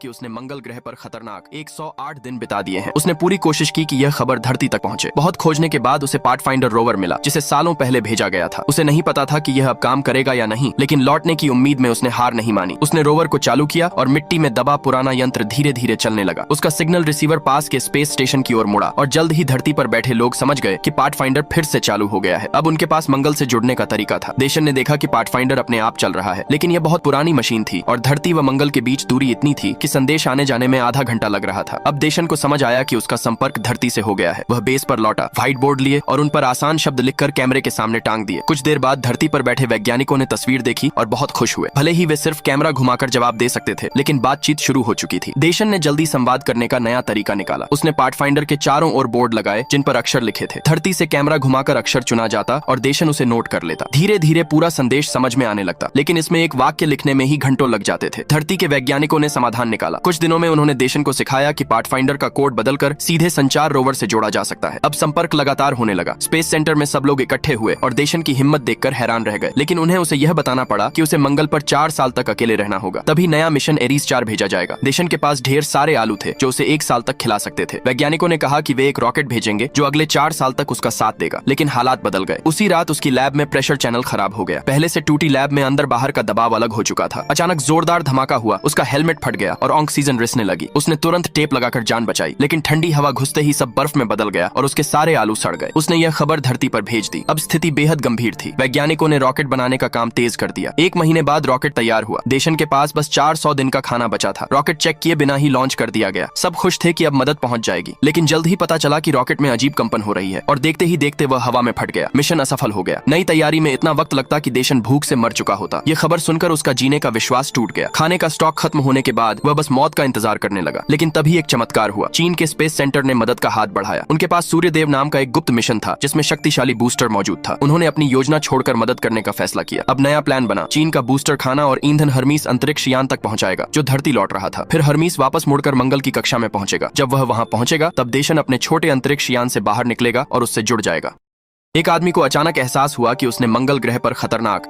कि उसने मंगल ग्रह पर खतरनाक 108 दिन बिता दिए हैं। उसने पूरी कोशिश की कि यह खबर धरती तक पहुंचे। बहुत खोजने के बाद उसे पाथफाइंडर रोवर मिला, जिसे सालों पहले भेजा गया था। उसे नहीं पता था कि यह अब काम करेगा या नहीं, लेकिन लौटने की उम्मीद में उसने हार नहीं मानी। उसने रोवर को चालू किया और मिट्टी में दबा पुराना यंत्र धीरे धीरे चलने लगा। उसका सिग्नल रिसीवर पास के स्पेस स्टेशन की ओर मुड़ा और जल्द ही धरती पर बैठे लोग समझ गए कि पाथफाइंडर फिर से चालू हो गया है। अब उनके पास मंगल से जुड़ने का तरीका था। देशन ने देखा कि पाथफाइंडर अपने आप चल रहा है, लेकिन यह बहुत पुरानी मशीन थी और धरती व मंगल के बीच दूरी इतनी थी कि संदेश आने जाने में आधा घंटा लग रहा था। अब देशन को समझ आया कि उसका संपर्क धरती से हो गया है। वह बेस पर लौटा, व्हाइट बोर्ड लिए और उन पर आसान शब्द लिखकर कैमरे के सामने टांग दिए। कुछ देर बाद धरती पर बैठे वैज्ञानिकों ने तस्वीर देखी और बहुत खुश हुए। भले ही वे सिर्फ कैमरा घुमाकर जवाब दे सकते थे, लेकिन बातचीत शुरू हो चुकी थी। देशन ने जल्दी संवाद करने का नया तरीका निकाला। उसने पाथफाइंडर के चारों ओर बोर्ड लगाए जिन पर अक्षर लिखे थे। धरती से कैमरा घुमाकर अक्षर चुना जाता और देशन उसे नोट कर लेता। धीरे धीरे पूरा संदेश समझ में आने लगता, लेकिन इसमें एक वाक्य लिखने में ही घंटों लग जाते थे। धरती के वैज्ञानिकों ने समाधान निकाला। कुछ दिनों में उन्होंने देशन को सिखाया कि पाथफाइंडर का कोड बदलकर सीधे संचार रोवर से जोड़ा जा सकता है। अब संपर्क लगातार होने लगा। स्पेस सेंटर में सब लोग इकट्ठे हुए और देशन की हिम्मत देखकर हैरान रह गए, लेकिन उन्हें उसे यह बताना पड़ा कि उसे मंगल पर 4 साल तक अकेले रहना होगा। तभी नया मिशन एरीज 4 भेजा जाएगा। देशन के पास ढेर सारे आलू थे जो उसे 1 साल तक खिला सकते थे। वैज्ञानिकों ने कहा कि वे एक रॉकेट भेजेंगे जो अगले 4 साल तक उसका साथ देगा, लेकिन हालात बदल गए। उसी रात उसकी लैब में प्रेशर चैनल खराब हो गया। पहले से टूटी लैब में अंदर बाहर का दबाव अलग हो चुका था। अचानक जोरदार धमाका हुआ, उसका हेलमेट फट गया और ऑक्सीजन रिसने लगी। उसने तुरंत टेप लगाकर जान बचाई, लेकिन ठंडी हवा घुसते ही सब बर्फ में बदल गया और उसके सारे आलू सड़ गए। उसने यह खबर धरती पर भेज दी। अब स्थिति बेहद गंभीर थी। वैज्ञानिकों ने रॉकेट बनाने का काम तेज कर दिया। 1 महीने बाद रॉकेट तैयार हुआ। देशन के पास बस 400 दिन का खाना बचा था। रॉकेट चेक किए बिना ही लॉन्च कर दिया गया। सब खुश थे कि अब मदद पहुंच जाएगी, लेकिन जल्द ही पता चला कि रॉकेट में अजीब कंपन हो रही है और देखते ही देखते वह हवा में फट गया। मिशन असफल हो गया। नई तैयारी में इतना वक्त लगता कि देशन भूख से मर चुका होता। यह खबर सुनकर उसका जीने का विश्वास टूट गया। खाने का स्टॉक खत्म होने के बाद वह बस मौत का इंतजार करने लगा। लेकिन तभी एक चमत्कार हुआ। चीन के स्पेस सेंटर ने मदद का हाथ बढ़ाया। उनके पास सूर्यदेव नाम का एक गुप्त मिशन था जिसमें शक्तिशाली बूस्टर मौजूद था। उन्होंने अपनी योजना छोड़कर मदद करने का फैसला किया। अब नया प्लान बना। चीन का बूस्टर खाना और ईंधन हर्मीस अंतरिक्ष यान तक पहुंचाएगा जो धरती लौट रहा था। फिर हर्मीस वापस मुड़कर मंगल की कक्षा में पहुंचेगा। जब वह वहां पहुंचेगा तब देशन अपने छोटे अंतरिक्ष यान से बाहर निकलेगा और उससे जुड़ जाएगा। एक आदमी को अचानक एहसास हुआ कि उसने मंगल ग्रह पर खतरनाक